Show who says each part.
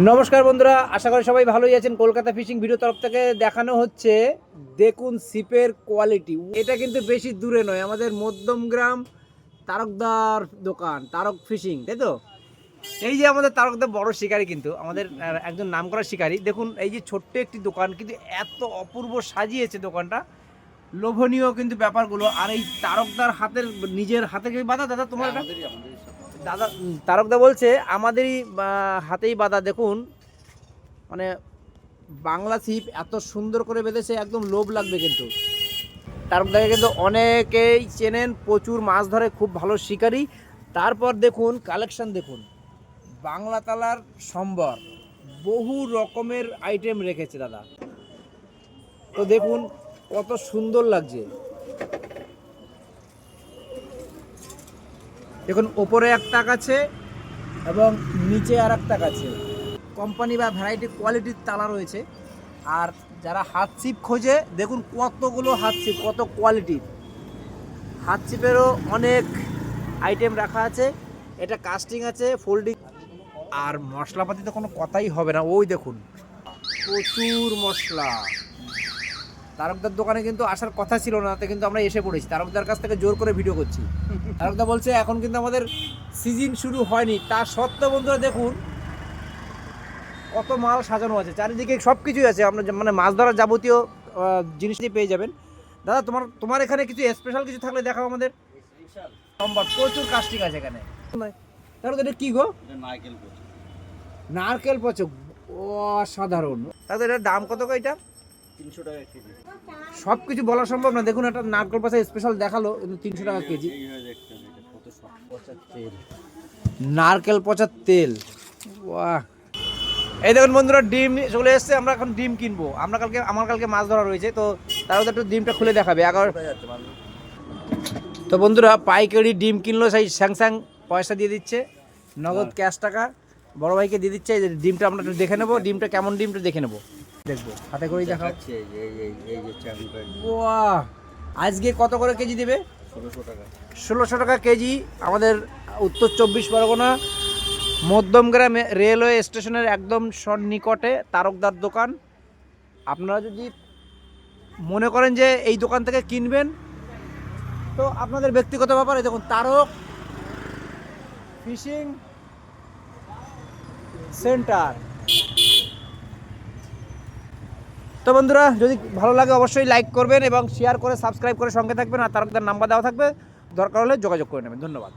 Speaker 1: নমস্কার বন্ধুরা, আশা করি সবাই ভালোই আছেন। কলকাতা ফিশিং ভিডিও তরফ থেকে দেখানো হচ্ছে, দেখুন ছিপের কোয়ালিটি। এটা কিন্তু বেশি দূরে নয়, আমাদের মধ্যমগ্রাম তারকদার দোকান, তারক ফিশিং, তাই তো? এই যে আমাদের তারকদার বড় শিকারী, কিন্তু আমাদের একজন নামকরা শিকারী। দেখুন এই যে ছোট্ট একটি দোকান, কিন্তু এত অপূর্ব সাজিয়েছে দোকানটা, লোভনীয় কিন্তু ব্যাপারগুলো। আর এই তারকদার হাতের, নিজের হাতে বাঁধা। দাদা তোমার দাদা তারকদা বলছে আমাদেরই হাতেই বাঁধা। দেখুন মানে বাংলা ছিপ এত সুন্দর করে বেঁধেছে, একদম লোভ লাগবে। কিন্তু তারকদাকে কিন্তু অনেকেই চেনেন, প্রচুর মাছ ধরে, খুব ভালো শিকারী। তারপর দেখুন কালেকশন, দেখুন বাংলা তালার সম্বর, বহু রকমের আইটেম রেখেছে দাদা। তো দেখুন কত সুন্দর লাগছে। দেখুন ওপরে এক তাক আছে এবং নিচে আর এক তাক আছে। কোম্পানি বা ভ্যারাইটি কোয়ালিটির তালা রয়েছে। আর যারা হাত ছিপ খোঁজে, দেখুন কতগুলো হাত ছিপ, কত কোয়ালিটির হাত ছিপেরও অনেক আইটেম রাখা আছে। এটা কাস্টিং আছে, ফোল্ডিং। আর মশলাপাতি তো কোনো কথাই হবে না। ওই দেখুন প্রচুর মশলা। তারকদার দোকানে কিন্তু আসার কথা ছিল না, তাতে কিন্তু আমরা এসে পড়েছি। তারকদার কাছ থেকে জোর করে ভিডিও করছি। তারকদা বলছে এখন কিন্তু আমাদের সিজন শুরু হয়নি, তা সত্ত্বেও বন্ধুরা দেখুন কত মাল সাজানো আছে, চারিদিকে সব কিছুই আছে। আপনার মানে মাছ ধরার যাবতীয় জিনিসই পেয়ে যাবেন। দাদা তোমার এখানে কিছু স্পেশাল কিছু থাকলে দেখাও আমাদের। সম্ভব প্রচুর কাস্টিং আছে এখানে। তাহলে এটা কি গো? নারকেল পচক, অসাধারণ। তাহলে এটার দাম কত গো? এটা
Speaker 2: 300 টাকা কেজি।
Speaker 1: সব কিছু বলা সম্ভব না। দেখুন একটা নারকেল পচা স্পেশাল দেখালো, 300 টাকা কেজি। নারকেল পচার তেল, বাহ। এই দেখুন বন্ধুরা, ডিম চলে এসছে। আমরা এখন ডিম কিনবো। আমার কালকে মাছ ধরা রয়েছে, তো তার মধ্যে একটু ডিমটা খুলে দেখাবে। তো বন্ধুরা পাইকারি ডিম কিনলো, সেই স্যাং পয়সা দিয়ে দিচ্ছে, নগদ ক্যাশ টাকা বড় ভাইকে দিয়ে দিচ্ছে। এই ডিমটা আমরা একটু দেখে নেবো, ডিমটা কেমন, ডিমটা দেখে নেবো, দেখবো হাতে করেই দেখাচ্ছে। বাহ, আজকে কত করে কেজি দেবে?
Speaker 2: 1600 টাকা।
Speaker 1: 1600 টাকা কেজি। আমাদের উত্তর 24 পরগনা মধ্যমগ্রাম রেলওয়ে স্টেশনের একদম নিকটে তারকদার দোকান। আপনারা যদি মনে করেন যে এই দোকান থেকে কিনবেন, তো আপনাদের ব্যক্তিগত ব্যাপারে। দেখুন তারক ফিশিং সেন্টার। তো বন্ধুরা যদি ভালো লাগে অবশ্যই লাইক করবেন এবং শেয়ার করে সাবস্ক্রাইব করে সঙ্গে থাকবেন। আর তারকদার নাম্বার দেওয়া থাকবে, দরকার হলে যোগাযোগ করে নেবেন। ধন্যবাদ।